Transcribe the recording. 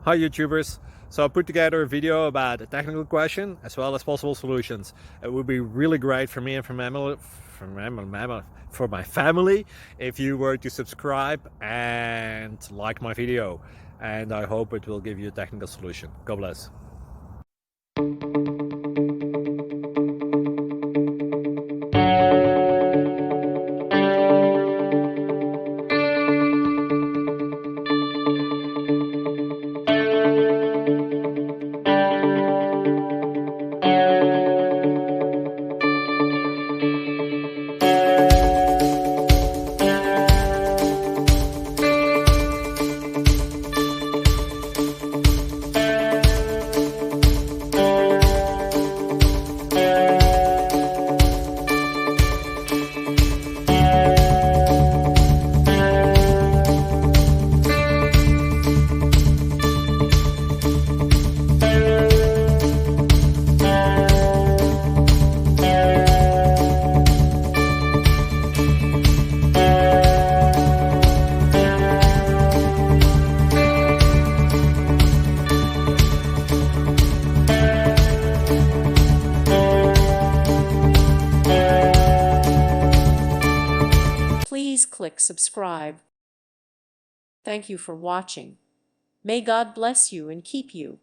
Hi YouTubers! So I put together a video about a technical question as well as possible solutions. It would be really great for me and for my family if you were to subscribe and like my video, and I hope it will give you a technical solution. God bless. Please click subscribe. Thank you for watching. May God bless you and keep you.